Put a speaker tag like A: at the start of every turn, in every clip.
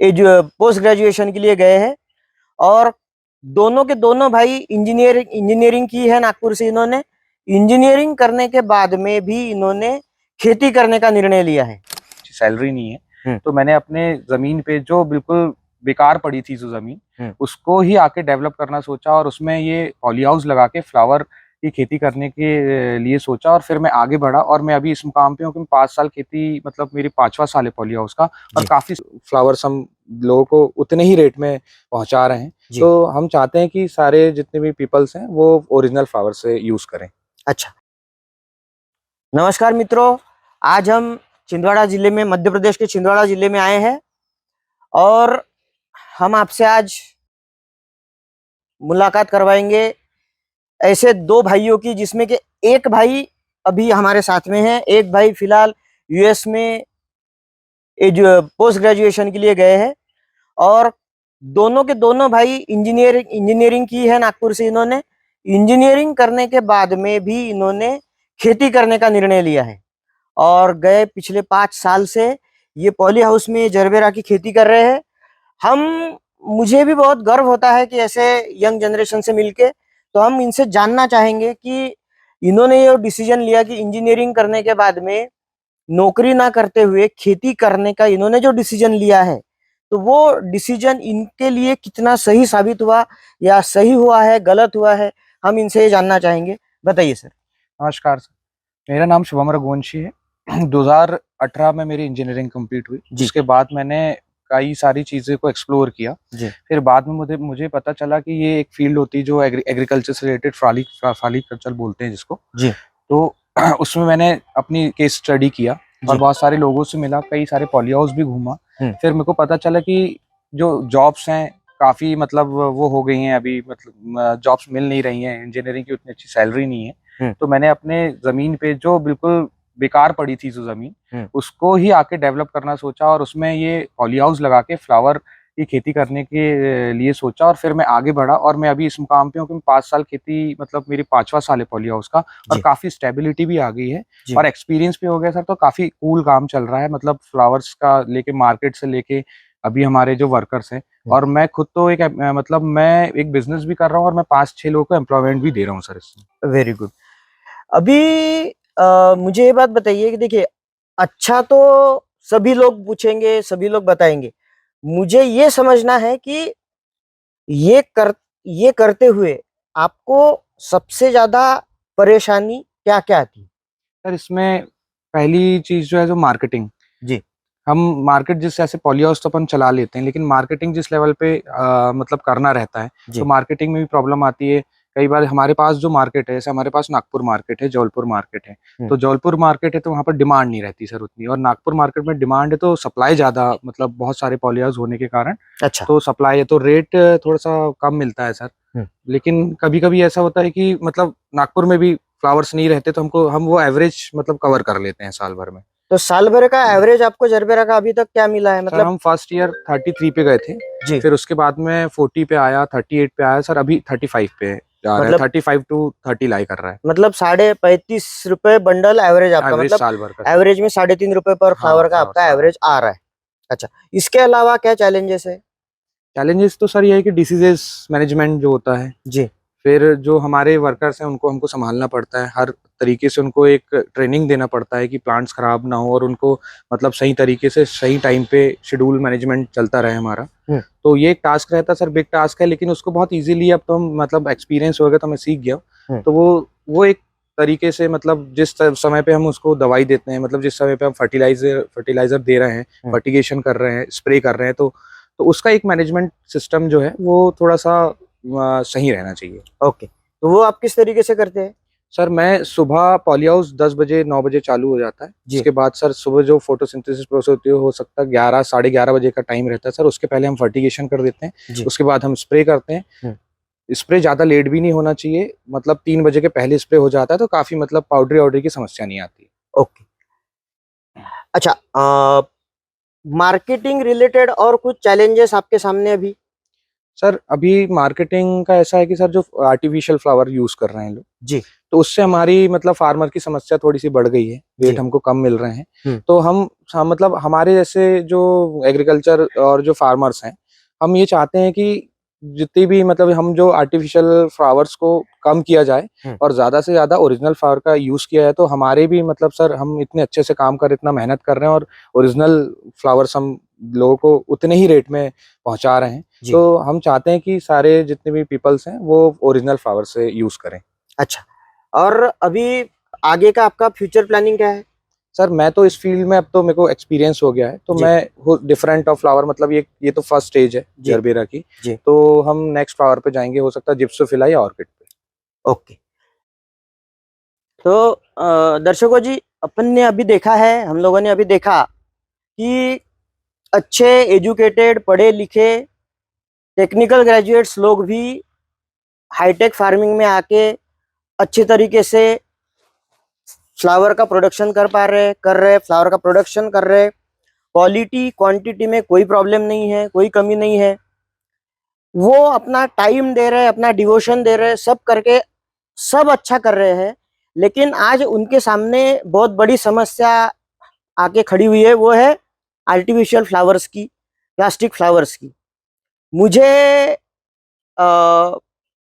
A: Post graduation के लिए गए हैं। और दोनों के दोनों भाई इंजीनियरिंग की है नागपुर से। इन्होंने इंजीनियरिंग करने के बाद में भी इन्होंने खेती करने का निर्णय लिया है।
B: सैलरी नहीं है तो मैंने अपने जमीन पे जो बिल्कुल बेकार पड़ी थी जो जमीन उसको ही आके डेवलप करना सोचा और उसमें ये पॉली हाउस लगा के फ्लावर की खेती करने के लिए सोचा और फिर मैं आगे बढ़ा और मैं अभी इस मुकाम पे हूँ कि 5 साल खेती मतलब मेरी 5वां साल है पॉली हाउस का और काफी फ्लावर्स हम लोगों को उतने ही रेट में पहुंचा रहे हैं। तो हम चाहते हैं कि सारे जितने भी पीपल्स हैं वो ओरिजिनल फ्लावर से यूज करें।
A: अच्छा, नमस्कार मित्रों, आज हम छिंदवाड़ा जिले में, मध्य प्रदेश के छिंदवाड़ा जिले में आए हैं और हम आपसे आज मुलाकात करवाएंगे ऐसे दो भाइयों की, जिसमें कि एक भाई अभी हमारे साथ में है, एक भाई फिलहाल यूएस में पोस्ट ग्रेजुएशन के लिए गए हैं। और दोनों के दोनों भाई इंजीनियरिंग की है नागपुर से। इन्होंने इंजीनियरिंग करने के बाद में भी इन्होंने खेती करने का निर्णय लिया है और गए पिछले 5 साल से ये पॉली हाउस में जरबेरा की खेती कर रहे हैं। मुझे भी बहुत गर्व होता है कि ऐसे यंग जनरेशन से मिलके, तो हम इनसे जानना चाहेंगे कि इन्होंने ये डिसीजन लिया कि इंजीनियरिंग करने के बाद में नौकरी ना करते हुए खेती करने का इन्होंने जो डिसीजन लिया है, तो वो डिसीजन इनके लिए कितना सही साबित हुआ या सही हुआ है, गलत हुआ है, हम इनसे ये जानना चाहेंगे। बताइए सर।
B: नमस्कार सर, मेरा नाम शुभम रघुवंशी है। 2018 में मेरी इंजीनियरिंग कंप्लीट हुई, जिसके बाद मैंने कई सारी चीज़ें को एक्सप्लोर किया। फिर बाद में मुझे पता चला कि ये एक फील्ड होती है जो एग्रीकल्चर से रिलेटेड फ्रॉलिकल्चर बोलते हैं जिसको। तो उसमें मैंने अपनी केस स्टडी किया और बहुत सारे लोगों से मिला, कई सारे पॉली हाउस भी घूमा। फिर मेरे को पता चला कि जो जॉब्स हैं काफ़ी मतलब वो हो गई हैं, अभी मतलब जॉब्स मिल नहीं रही हैं, इंजीनियरिंग की उतनी अच्छी सैलरी नहीं है। तो मैंने अपने ज़मीन पे जो बिल्कुल बेकार पड़ी थी जो जमीन उसको ही आके डेवलप करना सोचा और उसमें ये पॉली हाउस लगा के फ्लावर की खेती करने के लिए सोचा और फिर मैं आगे बढ़ा और मैं अभी इस मुकाम पे हूँ कि 5 साल खेती मतलब मेरी 5वां साल है पॉली हाउस का और काफी स्टेबिलिटी भी आ गई है और एक्सपीरियंस भी हो गया सर। तो काफी कूल काम चल रहा है, मतलब फ्लावर्स का लेके मार्केट से लेके अभी हमारे जो वर्कर्स हैं, और मैं खुद तो एक मतलब मैं एक बिजनेस भी कर रहा हूँ और मैं 5-6 लोगों को एम्प्लॉयमेंट भी दे रहा हूँ सर इसमें।
A: Very good. अभी मुझे ये बात बताइए कि देखिए, अच्छा तो सभी लोग पूछेंगे, सभी लोग बताएंगे। मुझे ये समझना है कि ये करते हुए आपको सबसे ज्यादा परेशानी क्या क्या आती?
B: सर इसमें पहली चीज जो है जो मार्केटिंग। हम मार्केट जिस ऐसे पॉली हाउस तो अपन चला लेते हैं, लेकिन मार्केटिंग जिस लेवल पे मतलब करना रहता है तो मार्केटिंग में भी प्रॉब्लम आती है। कई बार हमारे पास जो मार्केट है, जैसे हमारे पास नागपुर मार्केट है, जबलपुर मार्केट है, तो जबलपुर मार्केट है तो वहाँ पर डिमांड नहीं रहती सर उतनी, और नागपुर मार्केट में डिमांड है तो सप्लाई ज्यादा, मतलब बहुत सारे पॉली हाउस होने के कारण। अच्छा। तो सप्लाई है तो रेट थोड़ा सा कम मिलता है सर। लेकिन कभी कभी ऐसा होता है कि मतलब नागपुर में भी फ्लावर्स नहीं रहते तो हम वो एवरेज मतलब कवर कर लेते हैं साल भर में।
A: तो साल भर का एवरेज आपको जरबेरा का अभी तक क्या मिला है? मतलब
B: हम फर्स्ट ईयर 33 पे गए थे, फिर उसके बाद में 40 पे आया, 38 पे आया सर, अभी 35 पे जा रहा है, 35 to 30 लाई कर रहा है।
A: मतलब 35.5 रुपए बंडल एवरेज आपका, मतलब
B: साल भर का
A: एवरेज में 3.5 रुपए पर फ्लावर का आपका एवरेज आ रहा है। अच्छा, इसके अलावा क्या चैलेंजेस है?
B: चैलेंजेस तो सर ये है कि डिसीजेस मैनेजमेंट जो होता है फिर जो हमारे वर्कर्स हैं उनको हमको संभालना पड़ता है, हर तरीके से उनको एक ट्रेनिंग देना पड़ता है कि प्लांट्स खराब ना हो और उनको मतलब सही तरीके से सही टाइम पे शेड्यूल मैनेजमेंट चलता रहे हमारा। तो ये एक टास्क रहता है सर, बिग टास्क है, लेकिन उसको बहुत इजीली अब तो हम मतलब एक्सपीरियंस हो गया तो मैं सीख गया। तो वो एक तरीके से मतलब जिस समय पे हम उसको दवाई देते हैं, मतलब जिस समय पे हम फर्टिलाइजर दे रहे हैं, फर्टिगेशन कर रहे हैं, स्प्रे कर रहे हैं, तो उसका एक मैनेजमेंट सिस्टम जो है वो थोड़ा सा सही रहना चाहिए।
A: ओके, तो वो आप किस तरीके से करते हैं?
B: सर मैं सुबह पॉली हाउस 10 बजे 9 बजे चालू हो जाता है, जिसके बाद सर सुबह जो फोटोसिंथेसिस प्रोसेस होती है हो सकता है 11 साढ़े 11 बजे का टाइम रहता है सर। उसके पहले हम फर्टिगेशन कर देते हैं, उसके बाद हम स्प्रे करते हैं। स्प्रे ज्यादा लेट भी नहीं होना चाहिए, मतलब 3 बजे के पहले स्प्रे हो जाता है तो काफी मतलब पाउडरी की समस्या नहीं आती।
A: ओके, अच्छा, मार्केटिंग रिलेटेड और कुछ चैलेंजेस आपके सामने अभी?
B: सर अभी मार्केटिंग का ऐसा है कि सर जो आर्टिफिशियल फ्लावर यूज कर रहे हैं लोग, तो उससे हमारी मतलब फार्मर की समस्या थोड़ी सी बढ़ गई है, रेट हमको कम मिल रहे हैं। तो हम मतलब हमारे जैसे जो एग्रीकल्चर और जो फार्मर्स हैं, हम ये चाहते हैं कि जितनी भी मतलब हम जो आर्टिफिशियल फ्लावर्स को कम किया जाए और ज्यादा से ज्यादा ओरिजिनल फ्लावर का यूज किया जाए। तो हमारे भी मतलब सर हम इतने अच्छे से काम कर रहे हैं, इतना मेहनत कर रहे हैं और ओरिजिनल फ्लावर्स हम लोगों को उतने ही रेट में पहुंचा रहे हैं। तो हम चाहते हैं कि सारे जितने भी पीपल्स हैं वो ओरिजिनल फ्लावर से यूज करें।
A: अच्छा, और अभी आगे का आपका फ्यूचर प्लानिंग क्या है?
B: सर मैं तो इस फील्ड में अब तो मेरे को एक्सपीरियंस हो गया है, तो मैं डिफरेंट ऑफ फ्लावर मतलब ये तो फर्स्ट स्टेज है जरबेरा की, तो हम नेक्स्ट फ्लावर पे जाएंगे, हो सकता है जिप्सोफिला या ऑर्किड पे।
A: ओके, तो दर्शकों जी, अपन ने अभी देखा है, हम लोगों ने अभी देखा कि अच्छे एजुकेटेड पढ़े लिखे टेक्निकल ग्रेजुएट्स लोग भी हाईटेक फार्मिंग में आके अच्छे तरीके से फ्लावर का प्रोडक्शन कर रहे फ्लावर का प्रोडक्शन कर रहे। क्वालिटी क्वांटिटी में कोई प्रॉब्लम नहीं है, कोई कमी नहीं है। वो अपना टाइम दे रहे, अपना डिवोशन दे रहे, सब करके सब अच्छा कर रहे हैं। लेकिन आज उनके सामने बहुत बड़ी समस्या आके खड़ी हुई है, वो है आर्टिफिशियल फ्लावर्स की, प्लास्टिक फ्लावर्स की। मुझे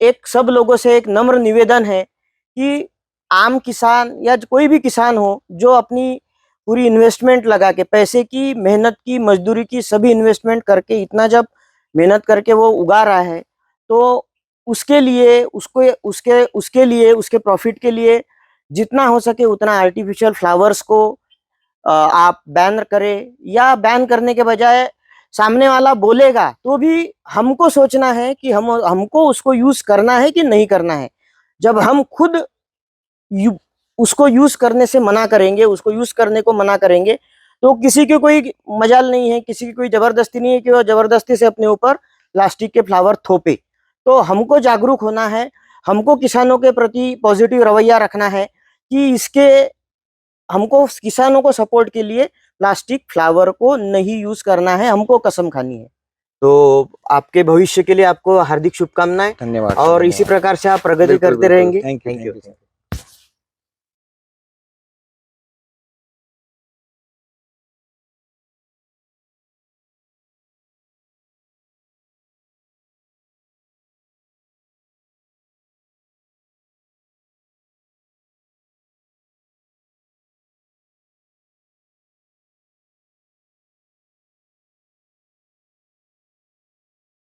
A: एक सब लोगों से एक नम्र निवेदन है कि आम किसान या कोई भी किसान हो जो अपनी पूरी इन्वेस्टमेंट लगा के, पैसे की, मेहनत की, मजदूरी की, सभी इन्वेस्टमेंट करके, इतना जब मेहनत करके वो उगा रहा है, तो उसके लिए उसके प्रॉफिट के लिए जितना हो सके उतना आर्टिफिशियल फ्लावर्स को आप बैन करें, या बैन करने के बजाय सामने वाला बोलेगा तो भी हमको सोचना है कि हमको उसको यूज करना है कि नहीं करना है। जब हम खुद उसको यूज करने से मना करेंगे, उसको यूज करने को मना करेंगे, तो किसी की कोई मजाल नहीं है, किसी की कोई जबरदस्ती नहीं है कि वो जबरदस्ती से अपने ऊपर प्लास्टिक के फ्लावर थोपे। तो हमको जागरूक होना है, हमको किसानों के प्रति पॉजिटिव रवैया रखना है कि हमको किसानों को सपोर्ट के लिए प्लास्टिक फ्लावर को नहीं यूज करना है, हमको कसम खानी है। तो आपके भविष्य के लिए आपको हार्दिक शुभकामनाएं।
B: धन्यवाद
A: और इसी प्रकार से आप प्रगति करते रहेंगे।
B: Thank you.